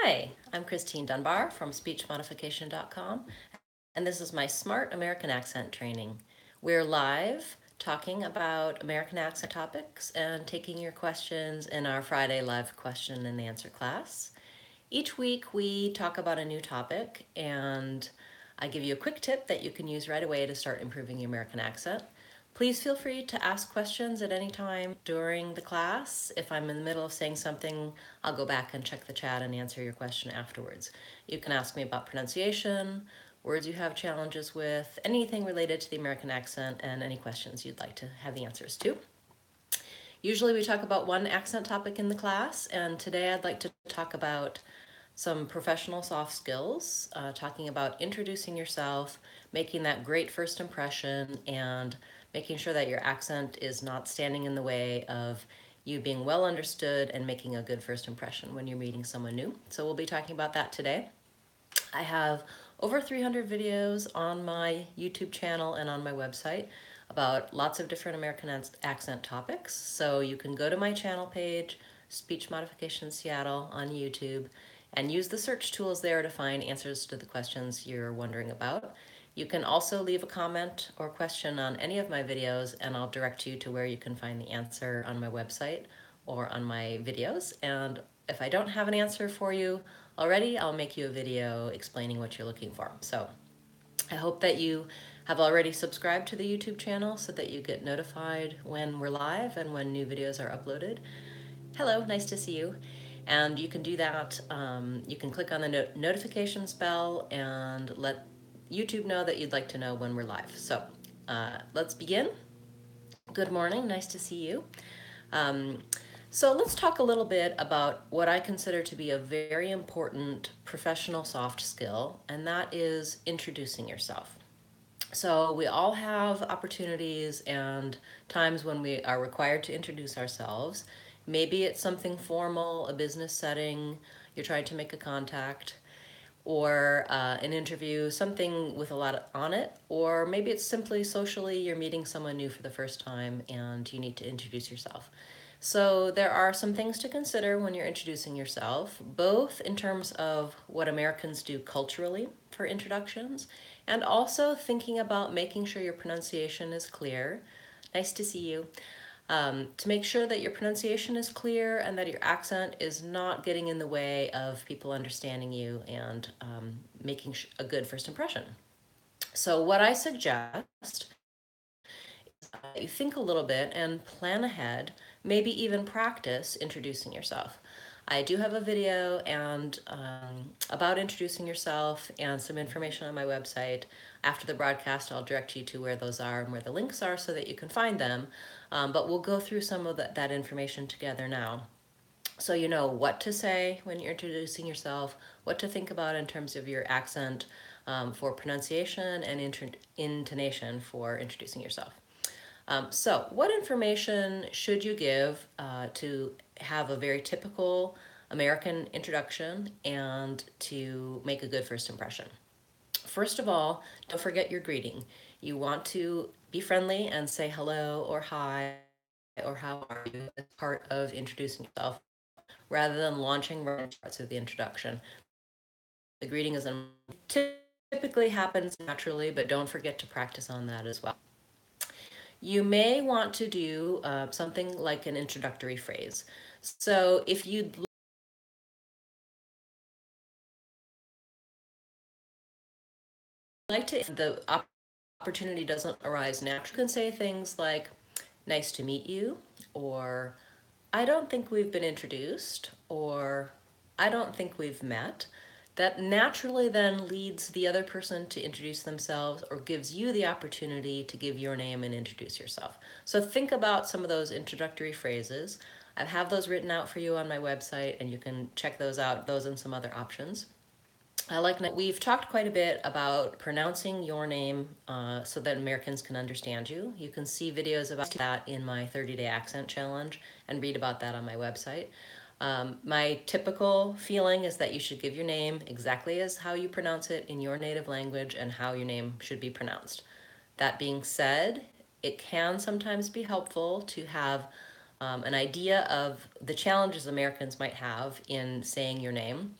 Hi, I'm Christine Dunbar from speechmodification.com, and this is my Smart American Accent training. We're live talking about American accent topics and taking your questions in our Friday live question and answer class. Each week we talk about a new topic and I give you a quick tip that you can use right away to start improving your American accent. Please feel free to ask questions at any time during the class. If I'm in the middle of saying something, I'll go back and check the chat and answer your question afterwards. You can ask me about pronunciation, words you have challenges with, anything related to the American accent, and any questions you'd like to have the answers to. Usually we talk about one accent topic in the class, and today I'd like to talk about some professional soft skills, talking about introducing yourself, making that great first impression, and making sure that your accent is not standing in the way of you being well understood and making a good first impression when you're meeting someone new. So we'll be talking about that today. I have over 300 videos on my YouTube channel and on my website about lots of different American accent topics. So you can go to my channel page, Speech Modification Seattle on YouTube, and use the search tools there to find answers to the questions you're wondering about. You can also leave a comment or question on any of my videos and I'll direct you to where you can find the answer on my website or on my videos. And if I don't have an answer for you already, I'll make you a video explaining what you're looking for. So I hope that you have already subscribed to the YouTube channel so that you get notified when we're live and when new videos are uploaded. Hello, nice to see you. And you can do that, you can click on the notifications bell and let YouTube know that you'd like to know when we're live. So let's begin. Good morning, nice to see you. So let's talk a little bit about what I consider to be a very important professional soft skill, and that is introducing yourself. So we all have opportunities and times when we are required to introduce ourselves. Maybe it's something formal, a business setting, you're trying to make a contact, or an interview, something with a lot on it, or maybe it's simply socially, you're meeting someone new for the first time and you need to introduce yourself. So there are some things to consider when you're introducing yourself, both in terms of what Americans do culturally for introductions, and also thinking about making sure your pronunciation is clear. Nice to see you. To make sure that your pronunciation is clear and that your accent is not getting in the way of people understanding you and making a good first impression. So what I suggest is you think a little bit and plan ahead, maybe even practice introducing yourself. I do have a video and about introducing yourself and some information on my website. After the broadcast, I'll direct you to where those are and where the links are so that you can find them. But we'll go through some of that information together now. So you know what to say when you're introducing yourself, what to think about in terms of your accent for pronunciation and intonation for introducing yourself. So what information should you give to have a very typical American introduction and to make a good first impression? First of all, don't forget your greeting. You want to be friendly and say hello or hi or how are you as part of introducing yourself rather than launching right into parts of the introduction. The greeting is typically happens naturally, but don't forget to practice on that as well. You may want to do something like an introductory phrase. So if you'd like to, the opportunity doesn't arise naturally, you can say things like, nice to meet you, or I don't think we've been introduced, or I don't think we've met. That naturally then leads the other person to introduce themselves or gives you the opportunity to give your name and introduce yourself. So think about some of those introductory phrases. I have those written out for you on my website and you can check those out, those and some other options. We've talked quite a bit about pronouncing your name so that Americans can understand you. You can see videos about that in my 30-day accent challenge and read about that on my website. My typical feeling is that you should give your name exactly as how you pronounce it in your native language and how your name should be pronounced. That being said, it can sometimes be helpful to have an idea of the challenges Americans might have in saying your name.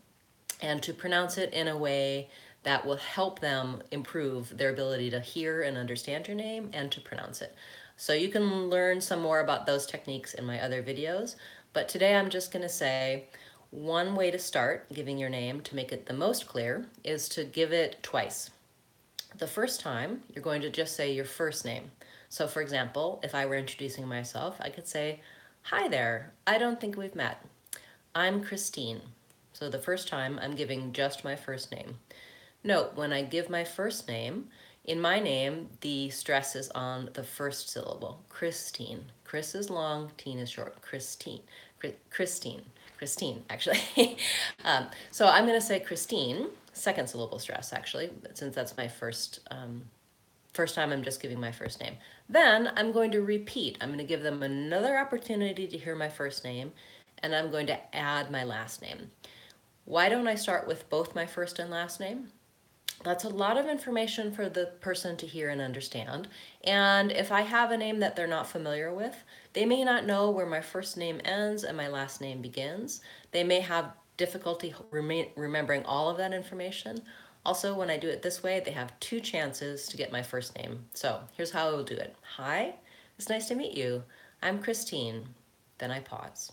and to pronounce it in a way that will help them improve their ability to hear and understand your name and to pronounce it. So you can learn some more about those techniques in my other videos, but today I'm just going to say one way to start giving your name to make it the most clear is to give it twice. The first time, you're going to just say your first name. So for example, if I were introducing myself, I could say, "Hi there, I don't think we've met. I'm Christine." So the first time, I'm giving just my first name. Note, when I give my first name, in my name, the stress is on the first syllable, Christine. Chris is long, teen is short, Christine. Christine, actually. So I'm going to say Christine, second syllable stress, actually, since that's my first time I'm just giving my first name. Then I'm going to repeat. I'm going to give them another opportunity to hear my first name, and I'm going to add my last name. Why don't I start with both my first and last name? That's a lot of information for the person to hear and understand. And if I have a name that they're not familiar with, they may not know where my first name ends and my last name begins. They may have difficulty remembering all of that information. Also, when I do it this way, they have two chances to get my first name. So here's how I will do it. Hi, it's nice to meet you. I'm Christine. Then I pause.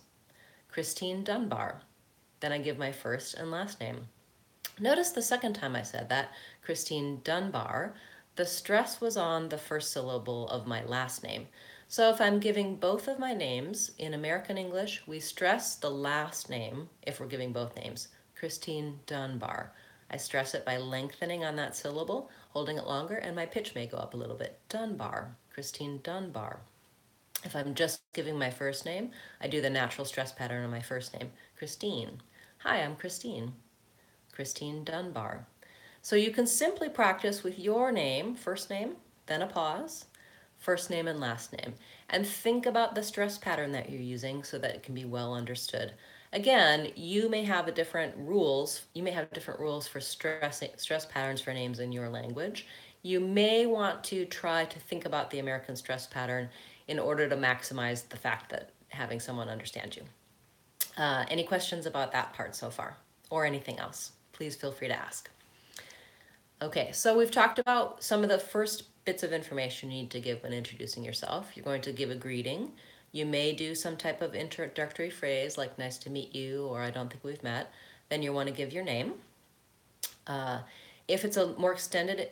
Christine Dunbar. Then I give my first and last name. Notice the second time I said that, Christine Dunbar, the stress was on the first syllable of my last name. So if I'm giving both of my names, in American English, we stress the last name if we're giving both names, Christine Dunbar. I stress it by lengthening on that syllable, holding it longer, and my pitch may go up a little bit. Dunbar, Christine Dunbar. If I'm just giving my first name, I do the natural stress pattern on my first name, Christine. Hi, I'm Christine. Christine Dunbar. So you can simply practice with your name, first name, then a pause, first name and last name, and think about the stress pattern that you're using so that it can be well understood. Again, you may have different rules. You may have different rules for stress patterns for names in your language. You may want to try to think about the American stress pattern in order to maximize the fact that having someone understand you. Any questions about that part so far, or anything else? Please feel free to ask. Okay, so we've talked about some of the first bits of information you need to give when introducing yourself. You're going to give a greeting. You may do some type of introductory phrase like "nice to meet you" or "I don't think we've met." Then you want to give your name. If it's a more extended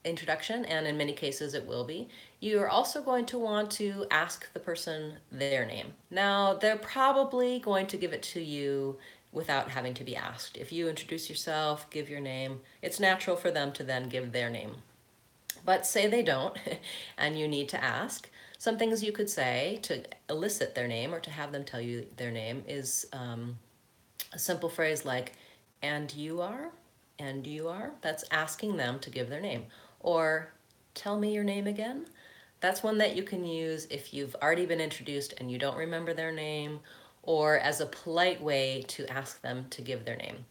introduction, and in many cases it will be, you're also going to want to ask the person their name. Now, they're probably going to give it to you without having to be asked. If you introduce yourself, give your name, it's natural for them to then give their name. But say they don't, and you need to ask. Some things you could say to elicit their name or to have them tell you their name is a simple phrase like, "and you are?" "And you are?" That's asking them to give their name. Or, "tell me your name again." That's one that you can use if you've already been introduced and you don't remember their name, or as a polite way to ask them to give their name.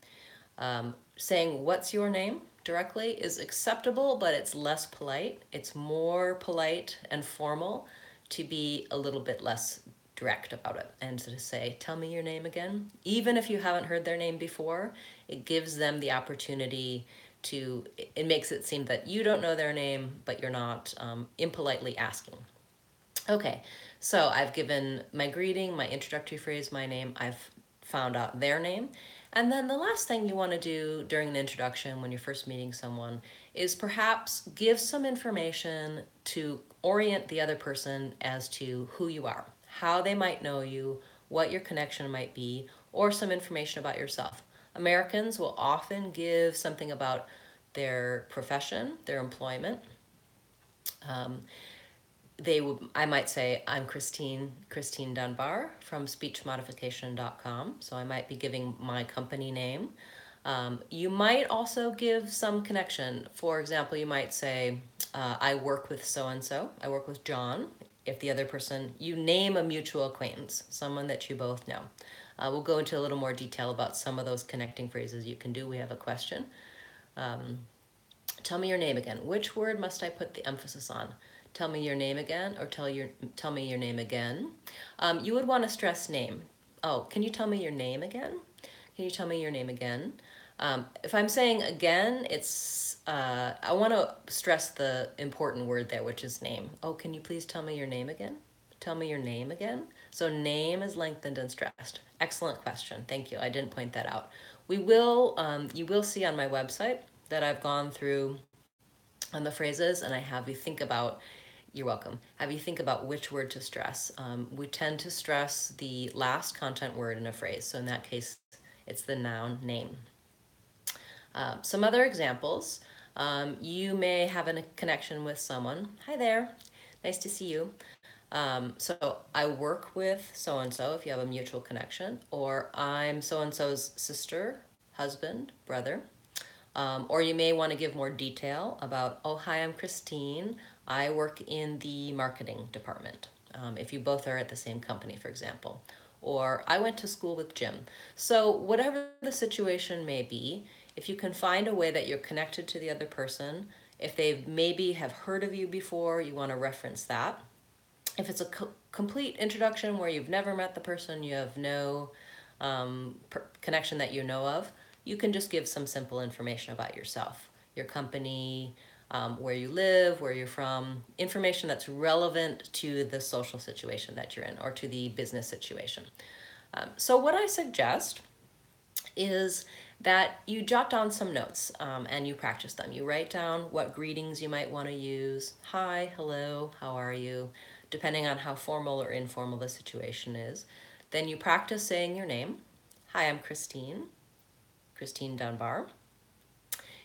Saying "what's your name?" directly is acceptable, but it's less polite. It's more polite and formal to be a little bit less direct about it and to say, "tell me your name again." Even if you haven't heard their name before, it gives them the opportunity to, it makes it seem that you don't know their name, but you're not impolitely asking. Okay, so I've given my greeting, my introductory phrase, my name, I've found out their name. And then the last thing you want to do during an introduction when you're first meeting someone is perhaps give some information to orient the other person as to who you are, how they might know you, what your connection might be, or some information about yourself. Americans will often give something about their profession, their employment. I might say, "I'm Christine Dunbar from speechmodification.com." So I might be giving my company name. You might also give some connection. For example, you might say, "I work with so-and-so. I work with John." If the other person, you name a mutual acquaintance, someone that you both know. We'll go into a little more detail about some of those connecting phrases you can do. We have a question. Tell me your name again. Which word must I put the emphasis on? Tell me your name again, or tell me your name again. You would want to stress name. "Oh, can you tell me your name again? Can you tell me your name again? If I'm saying again, I want to stress the important word there, which is name. Oh, can you please tell me your name again? Tell me your name again. So name is lengthened and stressed. Excellent question. Thank you. I didn't point that out. You will see on my website that I've gone through on the phrases and I have you think about, you're welcome, have you think about which word to stress. We tend to stress the last content word in a phrase. So in that case, it's the noun name. Some other examples. You may have a connection with someone. Hi there, nice to see you. So I work with so-and-so if you have a mutual connection, or I'm so-and-so's sister, husband, brother. Or you may want to give more detail about, oh, hi, I'm Christine. I work in the marketing department. If you both are at the same company, for example. Or I went to school with Jim. So whatever the situation may be, if you can find a way that you're connected to the other person, if they maybe have heard of you before, you want to reference that. If it's a complete introduction where you've never met the person, you have no connection that you know of, you can just give some simple information about yourself, your company, where you live, where you're from, information that's relevant to the social situation that you're in or to the business situation. So what I suggest is that you jot down some notes and you practice them. You write down what greetings you might want to use. Hi, hello, how are you? Depending on how formal or informal the situation is. Then you practice saying your name. Hi, I'm Christine, Christine Dunbar.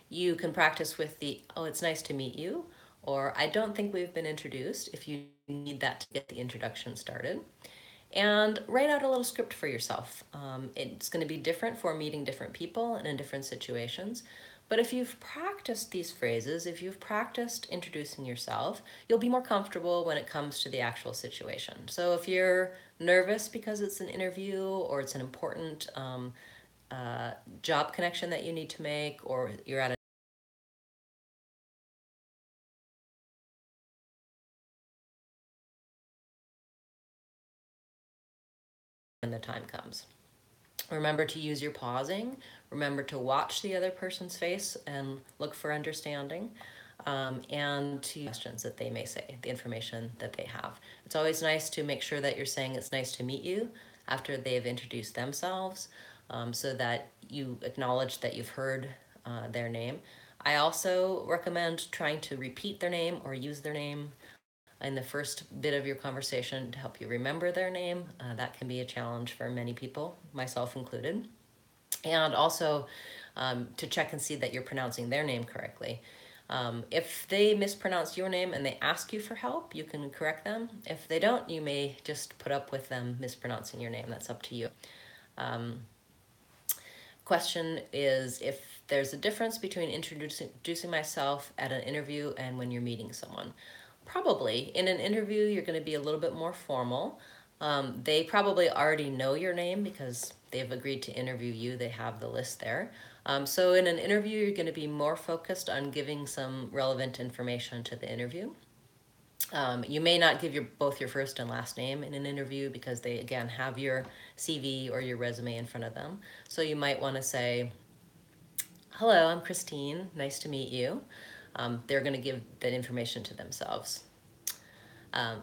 You can practice with the, oh, it's nice to meet you, or I don't think we've been introduced if you need that to get the introduction started. And write out a little script for yourself. It's going to be different for meeting different people and in different situations. But if you've practiced these phrases, if you've practiced introducing yourself, you'll be more comfortable when it comes to the actual situation. So if you're nervous because it's an interview or it's an important job connection that you need to make, or you're at a when the time comes. Remember to use your pausing. Remember to watch the other person's face and look for understanding, and to questions that they may say, the information that they have. It's always nice to make sure that you're saying it's nice to meet you after they've introduced themselves, so that you acknowledge that you've heard their name. I also recommend trying to repeat their name or use their name in the first bit of your conversation to help you remember their name. That can be a challenge for many people, myself included. And also to check and see that you're pronouncing their name correctly. If they mispronounce your name and they ask you for help, you can correct them. If they don't, you may just put up with them mispronouncing your name. That's up to you. Question is if there's a difference between introducing myself at an interview and when you're meeting someone. Probably. In an interview, you're going to be a little bit more formal. They probably already know your name because they've agreed to interview you. They have the list there. So in an interview, you're going to be more focused on giving some relevant information to the interview. You may not give both your first and last name in an interview because they, again, have your CV or your resume in front of them. So you might want to say, hello, I'm Christine. Nice to meet you. They're going to give that information to themselves.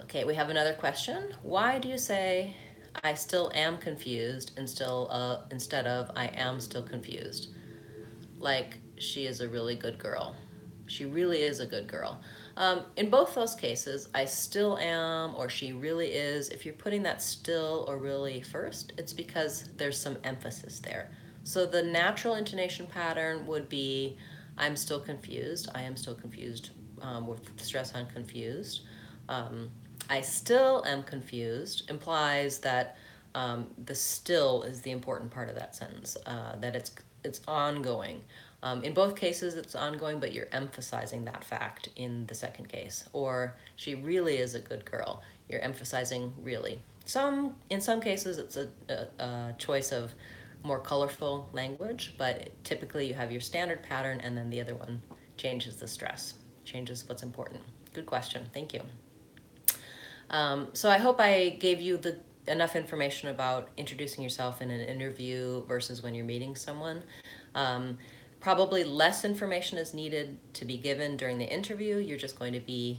Okay, we have another question. Why do you say I still am confused instead of I am still confused? Like, she is a really good girl. She really is a good girl. In both those cases, I still am or she really is, if you're putting that still or really first, it's because there's some emphasis there. So the natural intonation pattern would be I'm still confused. I am still confused, with stress on confused. I still am confused implies that the still is the important part of that sentence, that it's ongoing. In both cases, it's ongoing, but you're emphasizing that fact in the second case. Or she really is a good girl. You're emphasizing really. In some cases, it's a choice of more colorful language, but typically you have your standard pattern and then the other one changes the stress, changes what's important. Good question. Thank you. So I hope I gave you enough information about introducing yourself in an interview versus when you're meeting someone. Um, Probably less information is needed to be given during the interview. You're just going to be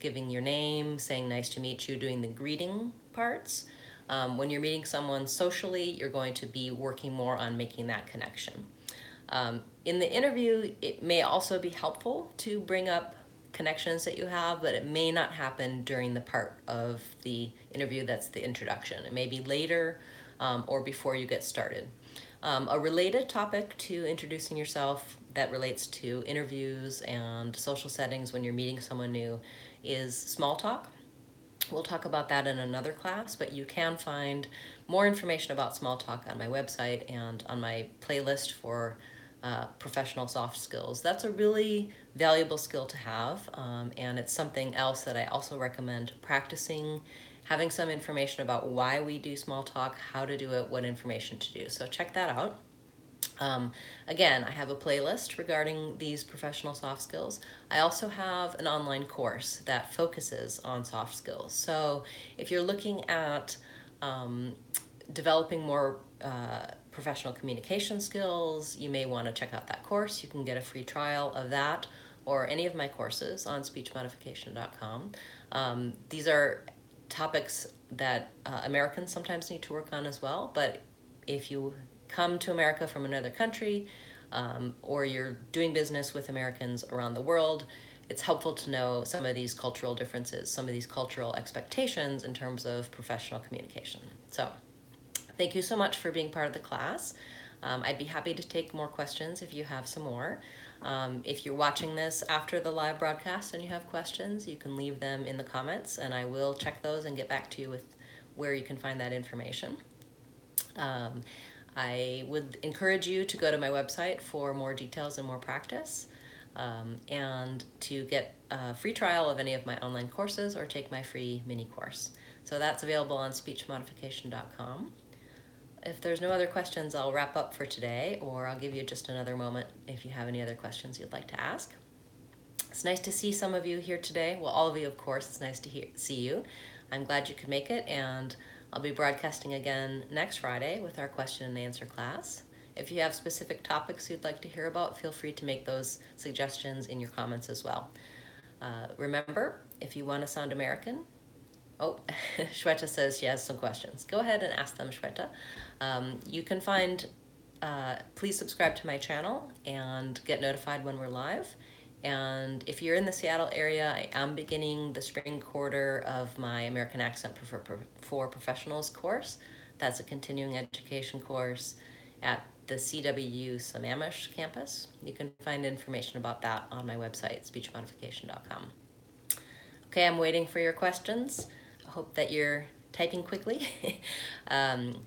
giving your name, saying nice to meet you, doing the greeting parts. When you're meeting someone socially, you're going to be working more on making that connection. In the interview, it may also be helpful to bring up connections that you have, but it may not happen during the part of the interview that's the introduction. It may be later or before you get started. A related topic to introducing yourself that relates to interviews and social settings when you're meeting someone new is small talk. We'll talk about that in another class, but you can find more information about small talk on my website and on my playlist for professional soft skills. That's a really valuable skill to have, and it's something else that I also recommend practicing, having some information about why we do small talk, how to do it, what information to do. So check that out. Um, Again, I have a playlist regarding these professional soft skills. I also have an online course that focuses on soft skills. So if you're looking at um, developing more professional communication skills, you may want to check out that course. You can get a free trial of that or any of my courses on speechmodification.com. These are topics that Americans sometimes need to work on as well, but if you come to America from another country or you're doing business with Americans around the world, it's helpful to know some of these cultural differences, some of these cultural expectations in terms of professional communication. So thank you so much for being part of the class. I'd be happy to take more questions if you have some more. If you're watching this after the live broadcast and you have questions, you can leave them in the comments and I will check those and get back to you with where you can find that information. Um, I would encourage you to go to my website for more details and more practice, and to get a free trial of any of my online courses or take my free mini course. So that's available on speechmodification.com. If there's no other questions, I'll wrap up for today, or I'll give you just another moment if you have any other questions you'd like to ask. It's nice to see some of you here today. Well, all of you, of course, it's nice to see you. I'm glad you could make it, and I'll be broadcasting again next Friday with our question and answer class. If you have specific topics you'd like to hear about, feel free to make those suggestions in your comments as well. Remember, if you want to sound American, oh, Shweta says she has some questions. Go ahead and ask them, Shweta. You can find, please subscribe to my channel and get notified when we're live. And if you're in the Seattle area, I am beginning the spring quarter of my American Accent for Professionals course. That's a continuing education course at the CWU Sammamish campus. You can find information about that on my website, speechmodification.com. Okay, I'm waiting for your questions. I hope that you're typing quickly. And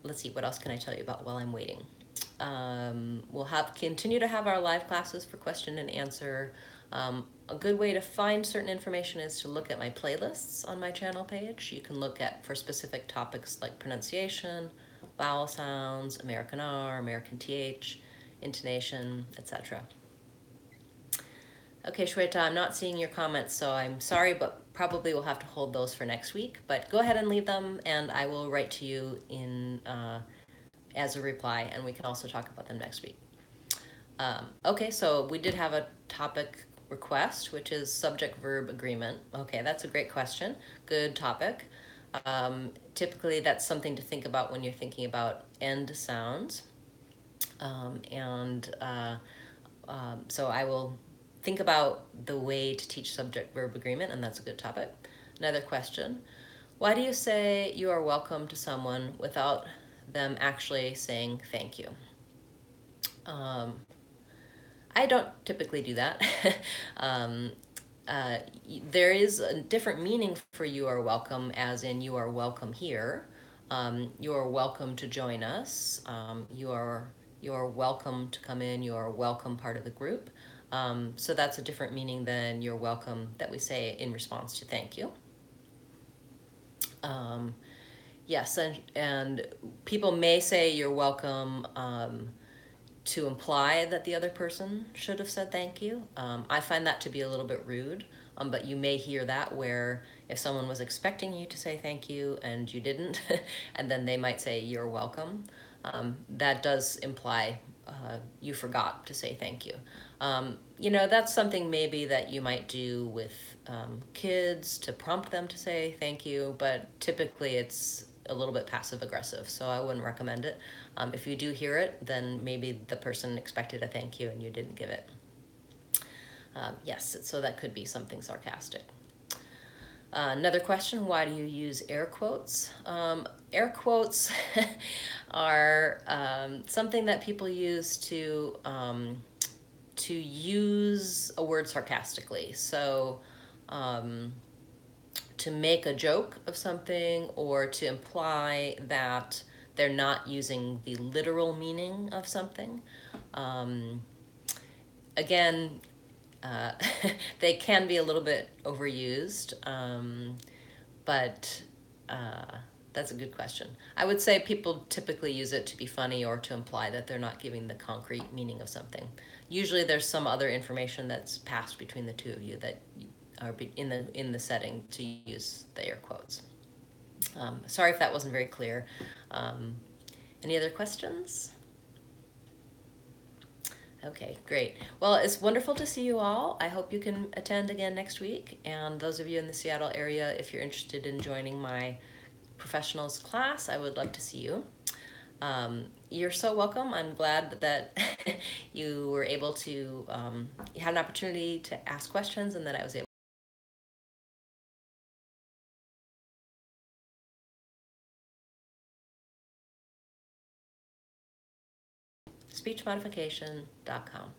let's see, what else can I tell you about while I'm waiting? We'll continue to have our live classes for question and answer. A good way to find certain information is to look at my playlists on my channel page. You can look at for specific topics like pronunciation, vowel sounds, American R, American TH, intonation, etc. Okay, Shweta, I'm not seeing your comments, so I'm sorry, but probably we'll have to hold those for next week. But go ahead and leave them, and I will write to you in as a reply, and we can also talk about them next week. Okay, so we did have a topic request, which is subject-verb agreement. Okay, that's a great question. Good topic. Typically, that's something to think about when you're thinking about end sounds. So I will think about the way to teach subject-verb agreement, and that's a good topic. Another question. Why do you say you are welcome to someone without them actually saying thank you? I don't typically do that. There is a different meaning for you are welcome, as in you are welcome here. You are welcome to join us. You are welcome to come in. You are welcome part of the group. So that's a different meaning than you're welcome that we say in response to thank you. Yes, and people may say you're welcome to imply that the other person should have said thank you. I find that to be a little bit rude, but you may hear that where If someone was expecting you to say thank you and you didn't, and then they might say you're welcome, that does imply you forgot to say thank you. That's something maybe that you might do with kids to prompt them to say thank you, but typically it's a little bit passive aggressive, so I wouldn't recommend it. If you do hear it, then maybe the person expected a thank you and you didn't give it. Yes, so that could be something sarcastic. Another question, why do you use air quotes? Air quotes are something that people use to use a word sarcastically. So to make a joke of something or to imply that they're not using the literal meaning of something. Again, uh, they can be a little bit overused, but that's a good question. I would say people typically use it to be funny or to imply that they're not giving the concrete meaning of something. Usually there's some other information that's passed between the two of you that are in the setting to use the air quotes. Sorry if that wasn't very clear. Um, any other questions? Okay, great. Well, it's wonderful to see you all. I hope you can attend again next week. And those of you in the Seattle area, if you're interested in joining my professionals class, I would love to see you. You're so welcome. I'm glad that you were able to, you had an opportunity to ask questions and that I was able. Speechmodification.com.